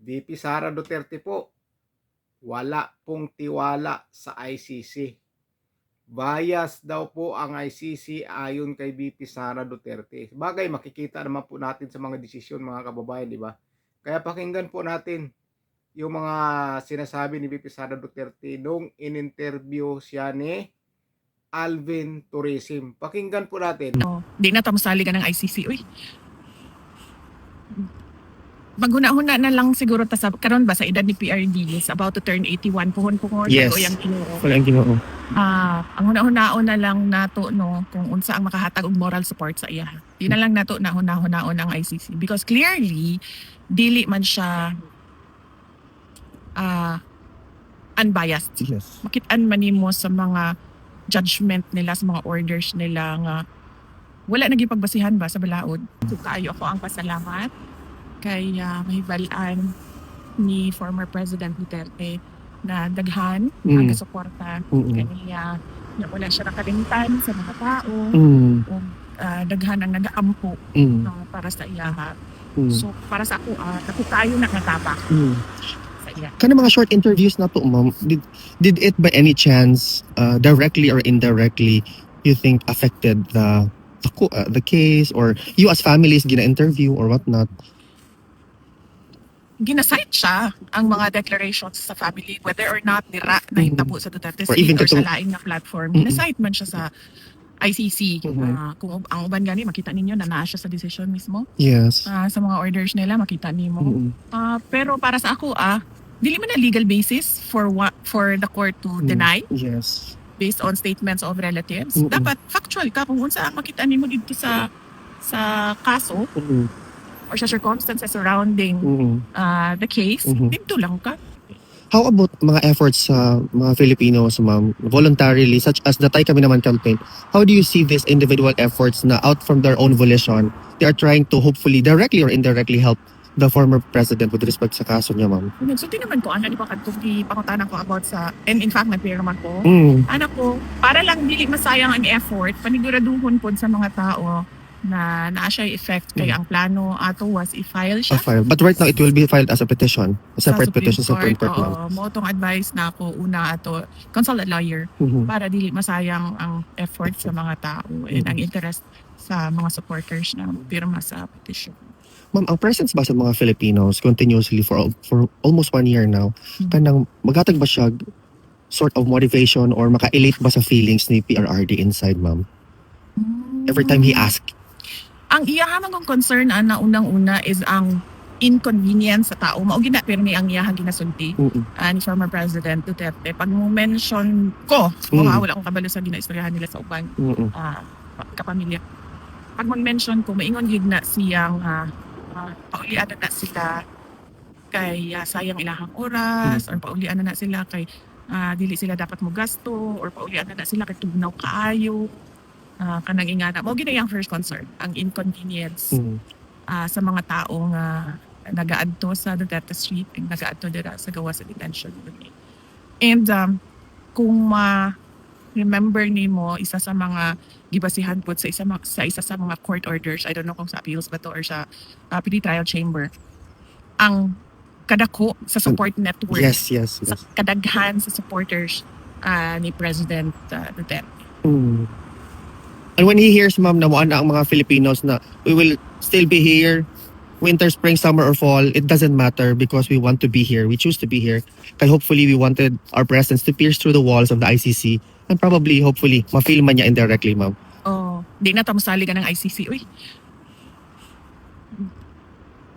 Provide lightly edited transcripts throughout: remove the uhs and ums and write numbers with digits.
VP Sara Duterte po, wala pong tiwala sa ICC. Bias daw po ang ICC ayon kay VP Sara Duterte. Bagay, makikita naman po natin sa mga desisyon mga kababayan, di ba? Kaya pakinggan po natin yung mga sinasabi ni VP Sara Duterte nung in-interview siya ni Alvin Tourism. Pakinggan po natin. Di na tamusali ka ng ICC. Uy. Maghuna-huna na lang siguro ta sa karon ba sa edad ni PRD is about to turn 81 puhon Yes. o yang Ginoo. Walang Ginoo. Ang huna-hunaon na lang nato no kung unsa ang makahatag og moral support sa iya. Di na lang nato na huna-hunaon ang ICC because clearly dili man siya unbiased. Yes. Makit-an man nimo sa mga judgment nila, sa mga orders nila nga wala naging pagbasihan ba sa balaod. So kaayo ako ang pasalamat kay mahibalaan ni former President Duterte na daghan ang kasuporta kaniya na wala siya nakalimtan sa mga tao o daghan ang nag-aampo para sa iyaha. So para sa ako, ako tayo nakatapak sa iya. Kana mga short interviews na to, ma'am, did it by any chance, directly or indirectly, you think affected the case, or you as families gina-interview or whatnot? Ginasite siya ang mga declarations sa family whether or not nira na hitabo sa Duterte Or even or sa katong- laing na platform. Ginasite man siya sa ICC. Kung ang uban gani makita ninyo na naa siya sa decision mismo. Yes. Sa mga orders nila makita nimo. Pero para sa ako dili man na legal basis for the court to deny Yes. based on statements of relatives. Dapat factual ka kung unsa ang makita nimo dito sa kaso or sa circumstances surrounding the case. Dito lang ka. How about mga efforts sa mga Filipinos, ma'am, voluntarily, such as the Tay Kami Naman campaign? How do you see these individual efforts na out from their own volition, they are trying to hopefully directly or indirectly help the former president with respect sa kaso niya, ma'am? So naman ko, di ba kadtong pangutanan ko about sa, and in fact, nagpirma ko. Anak ko, para lang dili masayang ang effort, paniguraduhon po sa mga tao na naa siya effect kaya ang plano ato was i-file siya. But right now, it will be filed as a petition. A separate petition sa Supreme Court, ma'am. Mo tong advice na ako una ato consult a lawyer para dili masayang ang effort sa mga tao and ang interest sa mga supporters na pirma sa petition. Ma'am, ang presence ba sa mga Filipinos continuously for almost 1 year now, kanang magatag ba siya sort of motivation or maka-elate ba sa feelings ni PRRD inside, ma'am? Every time he asks. Ang iyahan kong concern na unang-una is ang inconvenience sa tao. Mao gina pero ni ang iyahang ginasulti ni former President Duterte. Pag mo mention ko, wala akong kabalo sa ginaistoryahan nila sa uban kapamilya. Pag mag-mention ko, maingon gid na siyang paulian na sila kay sayang ilahang oras or paulian na sila kay dili sila dapat mo gasto or paulian na sila kay tugnaw kaayo. Kanang ingana. Mao gid ang first concern, ang inconvenience sa mga taong nagaadto sa Duterte Street, nagaadto dira sa gawa sa detention. And kung remember nimo isa sa mga gibasihan po sa isa sa mga court orders, I don't know kung sa appeals ba to or sa PD trial chamber, ang kadako sa support network. Yes. Sa kadaghan sa supporters ni President Duterte. And when he hears, ma'am, na muan na ang mga Filipinos na we will still be here, winter, spring, summer, or fall, it doesn't matter because we want to be here. We choose to be here. Kaya hopefully we wanted our presence to pierce through the walls of the ICC and probably, hopefully, ma-feel man niya indirectly, ma'am. Di na tamusali ka ng ICC. Uy.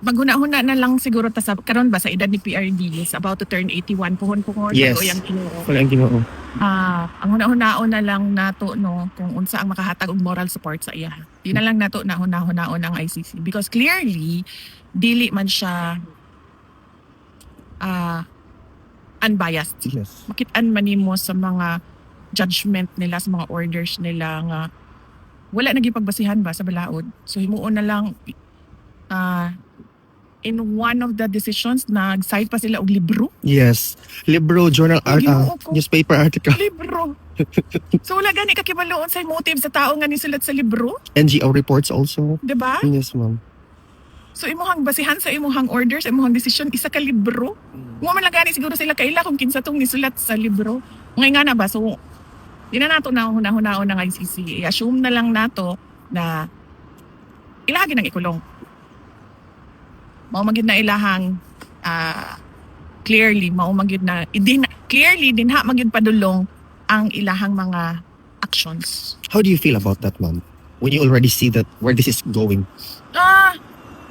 Maghuna-huna na lang siguro ta sa karon ba sa edad ni PRD is about to turn 81 puhon Yes. o yang Ginoo. Walang Ginoo. Ang huna-hunaon na lang nato no kung unsa ang makahatag og moral support sa iya. Di na lang nato na huna-hunaon ang ICC because clearly dili man siya unbiased. Yes. Makit-an man nimo sa mga judgment nila, sa mga orders nila nga wala naging pagbasihan ba sa balaod. So himuon na lang in one of the decisions nag-cite pa sila og libro. Yes. Libro, journal, newspaper article. Libro. So wala gani kakibaloon sa motive sa tao nga nisulat sa libro, NGO reports also. 'di ba? Yes, ma'am. So imuhang basihan sa imuhang order, sa imuhang desisyon, isa ka libro. Mo man lang gani siguro sila kaila kung kinsa tong nisulat sa libro. Ngay nga na ba, so di na nato na hunahon ng ICC. I-assume na lang nato na ilahagi ng ikulong. Mao magid na ilahang clearly, mao magid na clearly dinha magid padulong ang ilahang mga actions. How do you feel about that, ma'am? When you already see that where this is going?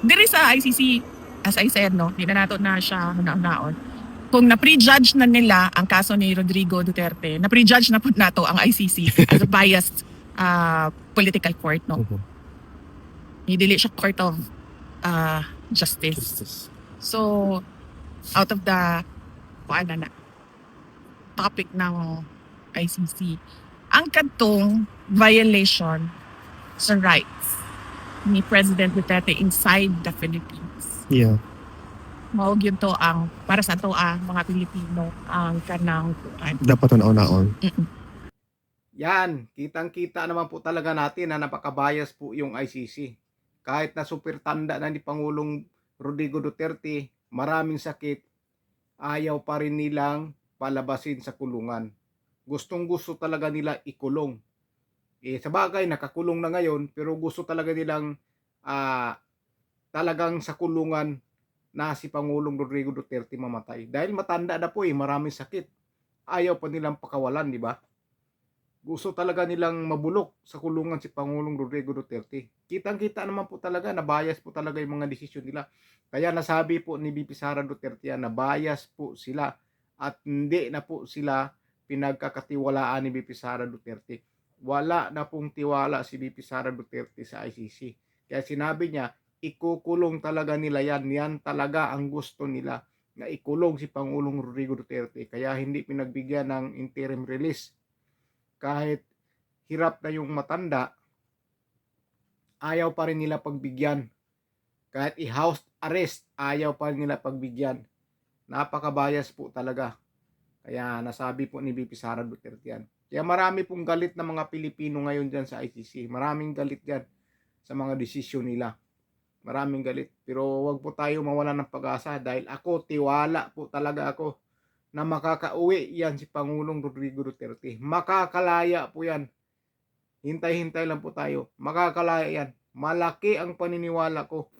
Diri sa ICC, as I said, no, di na nato na siya hunaon. Kung na-prejudge na nila ang kaso ni Rodrigo Duterte, na-prejudge na po nato ang ICC as a biased political court, no. Dili siya court of justice. So, out of the topic ng ICC, ang kadtong violation sa rights ni President Duterte inside the Philippines. Yeah. Mao gyud to ang para sa ato mga Pilipino ang kanang Dapat naon. Yan, kitang-kita naman po talaga natin na napakabayas po yung ICC. Kahit na super tanda na ni Pangulong Rodrigo Duterte, maraming sakit, ayaw pa rin nilang palabasin sa kulungan. Gustong-gusto talaga nila ikulong. Sa bagay, nakakulong na ngayon, pero gusto talaga nilang talagang sa kulungan na si Pangulong Rodrigo Duterte mamatay. Dahil matanda na po maraming sakit. Ayaw pa nilang pakawalan, di ba? Gusto talaga nilang mabulok sa kulungan si Pangulong Rodrigo Duterte. Kitang-kita naman po talaga na bias po talaga yung mga desisyon nila. Kaya nasabi po ni VP Sara Duterte na bias po sila at hindi na po sila pinagkakatiwalaan ni VP Sara Duterte. Wala na pong tiwala si VP Sara Duterte sa ICC. Kaya sinabi niya, ikukulong talaga nila yan. Yan talaga ang gusto nila, na ikulong si Pangulong Rodrigo Duterte. Kaya hindi pinagbigyan ng interim release. Kahit hirap na yung matanda, ayaw pa rin nila pagbigyan. Kahit i-house arrest, ayaw pa rin nila pagbigyan. Napakabayas po talaga. Kaya nasabi po ni VP Sara Duterte yan. Kaya marami pong galit na mga Pilipino ngayon dyan sa ICC. Maraming galit dyan sa mga desisyon nila. Maraming galit. Pero wag po tayo mawala ng pag-asa dahil ako, tiwala po talaga ako na makakauwi yan si Pangulong Rodrigo Duterte. Makakalaya po yan. Hintay-hintay lang po tayo. Makakalaya yan. Malaki ang paniniwala ko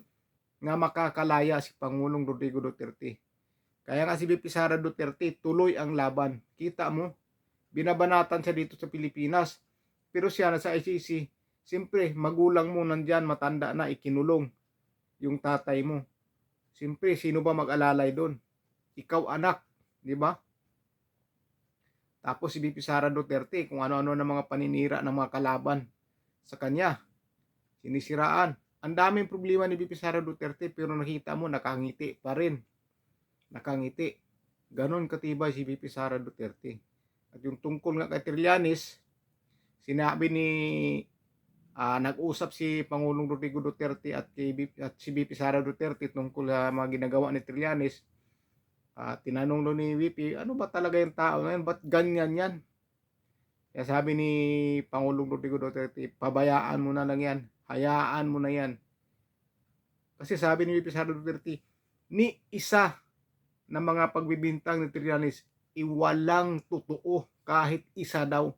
na makakalaya si Pangulong Rodrigo Duterte. Kaya nga si VP Sara Duterte, tuloy ang laban. Kita mo, binabanatan siya dito sa Pilipinas. Pero siya na sa ICC, siyempre magulang mo nandyan, matanda na, ikinulong yung tatay mo. Siyempre, sino ba mag-alalay doon? Ikaw anak, di ba? Tapos si VP Sara Duterte, kung ano-ano na mga paninira ng mga kalaban sa kanya, sinisiraan. Ang daming problema ni VP Sara Duterte, pero nakita mo, nakangiti pa rin. Nakangiti. Ganon katibay si VP Sara Duterte. At yung tungkol nga kay Trillanes, sinabi ni nag-usap si Pangulong Rodrigo Duterte at si VP Sara Duterte tungkol sa mga ginagawa ni Trillanes. Tinanong doon ni VP, ano ba talaga yung tao ngayon? Ba't ganyan yan? Kaya sabi ni Pangulong Rodrigo Duterte, pabayaan mo na lang yan. Hayaan mo na yan. Kasi sabi ni VP Sara Duterte, ni isa na mga pagbibintang ni Trillanes, walang totoo. Kahit isa daw,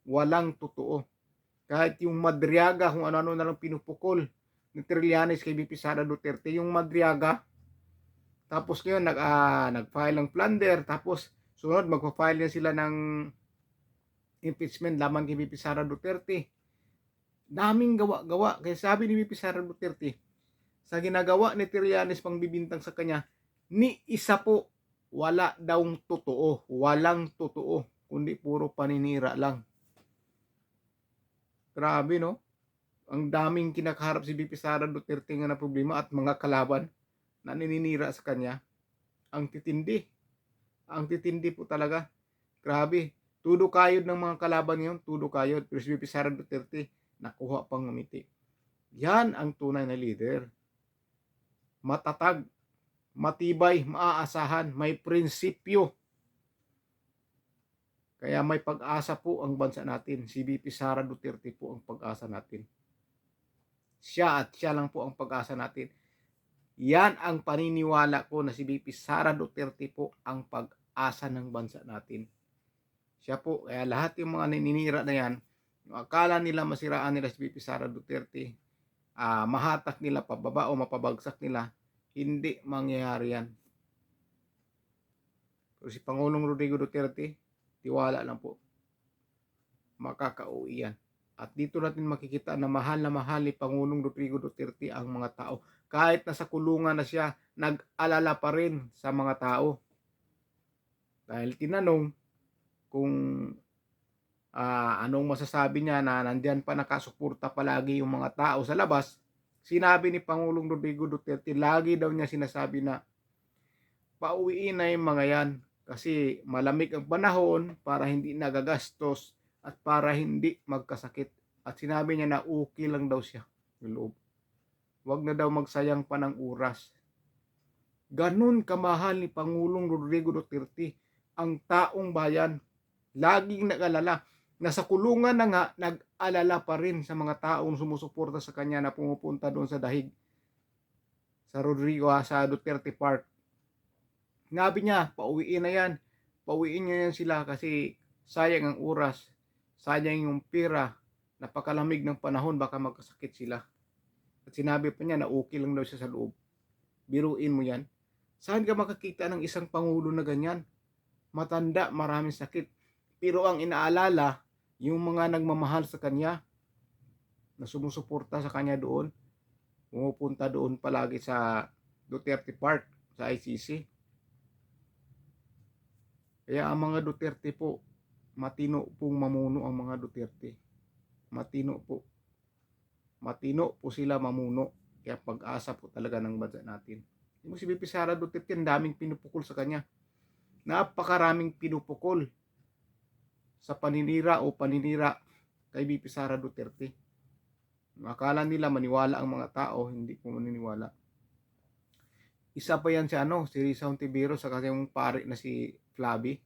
walang totoo. Kahit yung Madriaga, kung ano-ano na lang pinupukol ni Trillanes kay VP Sara Duterte, yung Madriaga, tapos ngayon nag-file ng plunder, tapos sunod magpa-file na sila ng impeachment laban kay VP Sara Duterte. Daming gawa-gawa. Kaya sabi ni VP Sara Duterte, sa ginagawa ni Trillanes pang bibintang sa kanya, ni isa po wala daw totoo, walang totoo, kundi puro paninira lang. Grabe, no? Ang daming kinakaharap si VP Sara Duterte nga na problema at mga kalaban na nininira sa kanya. Ang titindi. Ang titindi po talaga. Grabe. Tudo kayod ng mga kalaban ngayon, tudo kayod. Pero si VP Sara Duterte, nakuha pang ngumiti. Yan ang tunay na leader. Matatag, matibay, maaasahan, may prinsipyo. Kaya may pag-asa po ang bansa natin. Si VP Sara Duterte po ang pag-asa natin. Siya at siya lang po ang pag-asa natin. Yan ang paniniwala ko na si VP Sara Duterte po ang pag-asa ng bansa natin. Siya po, kaya lahat yung mga naninira na yan, yung akala nila masiraan nila si VP Sara Duterte, mahatak nila pababa o mapabagsak nila, hindi mangyayari yan. Pero si Pangulong Rodrigo Duterte, tiwala lang po, makakauwi yan. At dito natin makikita na mahal ni Pangulong Rodrigo Duterte ang mga tao. Kahit nasa kulungan na siya, nag-alala pa rin sa mga tao. Dahil tinanong kung anong masasabi niya na nandyan pa nakasuporta palagi yung mga tao sa labas, sinabi ni Pangulong Rodrigo Duterte, lagi daw niya sinasabi na pauwiin na yung mga yan kasi malamig ang panahon para hindi nagagastos at para hindi magkasakit. At sinabi niya na okay lang daw siya yung loob. Huwag na daw magsayang pa ng oras. Ganun kamahal ni Pangulong Rodrigo Duterte ang taong bayan. Laging nag-alala. Nasa kulungan na nga, nag-alala pa rin sa mga taong sumusuporta sa kanya na pumupunta doon sa dahig sa Duterte Park. Nabi niya, pauwiin na yan. Pauwiin niya yan sila kasi sayang ang oras. Sayang yung pera. Napakalamig ng panahon, baka magkasakit sila. At sinabi pa niya na okay lang daw siya sa loob. Biruin mo yan. Saan ka makakita ng isang pangulo na ganyan? Matanda, maraming sakit. Pero ang inaalala, yung mga nagmamahal sa kanya, na sumusuporta sa kanya doon, pumupunta doon palagi sa Duterte Park, sa ICC. Kaya ang mga Duterte po, matino pong mamuno ang mga Duterte. Matino po. Matino po sila mamuno. Kaya pag-asa po talaga ng bansa natin. Yung si VP Sara Duterte, ang daming pinupukol sa kanya. Napakaraming pinupukol sa paninira kay VP Sara Duterte. Akala nila maniwala ang mga tao, hindi po maniniwala. Isa pa yan si si Risa Hontiveros sa yung pare na si Flavi.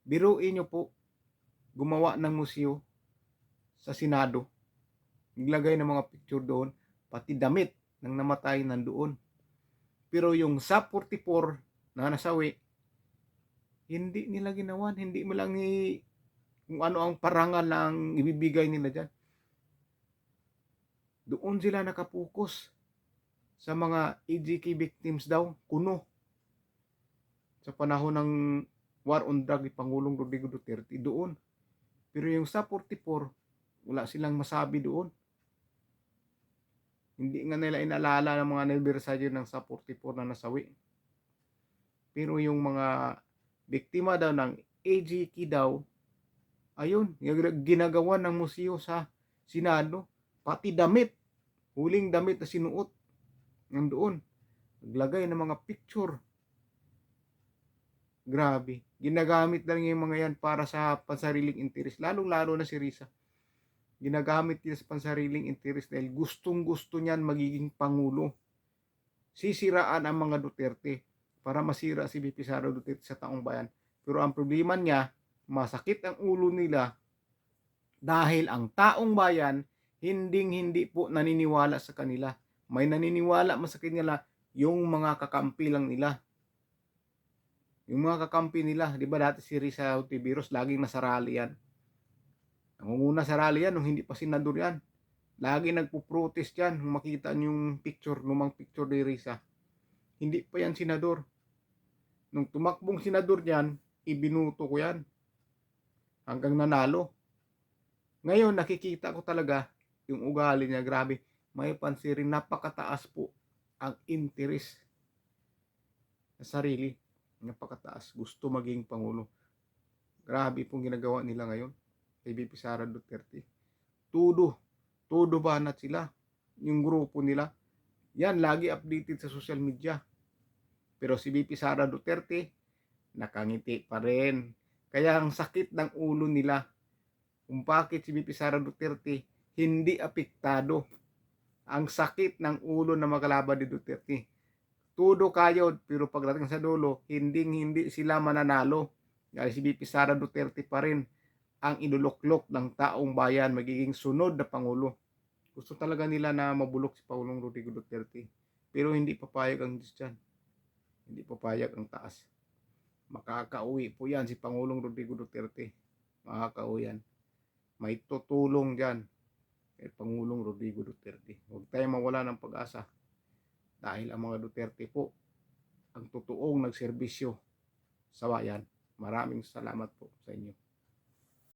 Biruin nyo po, gumawa ng museo sa Senado. Naglagay ng mga picture doon, pati damit ng namatay nandoon. Pero yung SAP 44 na nasawi, hindi nila ginawan, hindi mo lang kung ano ang parangal lang ibibigay nila dyan. Doon sila nakapokus sa mga EJK victims daw, kuno. Sa panahon ng war on drug ni Pangulong Rodrigo Duterte, doon. Pero yung sa 44, wala silang masabi doon. Hindi nga nila inaalala ng mga anibersaryo ng sa 44 na nasawi. Pero yung mga biktima daw ng EJK daw, ayun, ginagawa ng museo sa Senado, pati damit, huling damit na sinuot, nandoon, naglagay ng mga picture. Grabe, ginagamit lang yung mga yan para sa pansariling interes, lalong-lalo na si Risa. Ginagamit niya sa pansariling interes dahil gustong-gusto niyan magiging pangulo. Sisiraan ang mga Duterte para masira si VP Sara Duterte sa taong bayan. Pero ang problema niya, masakit ang ulo nila dahil ang taong bayan hindi po naniniwala sa kanila. May naniniwala mas sa kanila yung mga kakampi lang nila. Yung mga kakampi nila, di ba dati si Risa Hontiveros laging nasa rally yan. Nangunguna sa rally yan nung hindi pa senador yan. Lagi nagpo-protest yan. Kung makita niyo yung picture, lumang picture ni Risa. Hindi pa yan senador. Nung tumakbong senador yan, ibinuto ko yan. Hanggang nanalo. Ngayon, nakikita ko talaga yung ugali niya. Grabe. May pansiring napakataas po ang interes sa sarili. Napakataas. Gusto maging pangulo. Grabe pong ginagawa nila ngayon kay VP Sara Duterte. Todo banat sila. Yung grupo nila. Yan, lagi updated sa social media. Pero si VP Sara Duterte, nakangiti pa rin. Kaya ang sakit ng ulo nila kung bakit si VP Sara Duterte hindi apektado. Ang sakit ng ulo na magkalaban ni Duterte. Todo kayod, pero pagdating sa dulo, hindi sila mananalo. Dahil si VP Sara Duterte pa rin ang inuluklok ng taong bayan, magiging sunod na pangulo. Gusto talaga nila na mabulok si Pangulong Rodrigo Duterte. Pero hindi papayag ang Diyos dyan. Hindi papayag ang taas. Makakauwi po yan si Pangulong Rodrigo Duterte. Makakauwi yan. May tutulong dyan kay Pangulong Rodrigo Duterte. Huwag tayong mawala ng pag-asa. Dahil ang mga Duterte po ang totoong nagserbisyo sa bayan. Maraming salamat po sa inyo.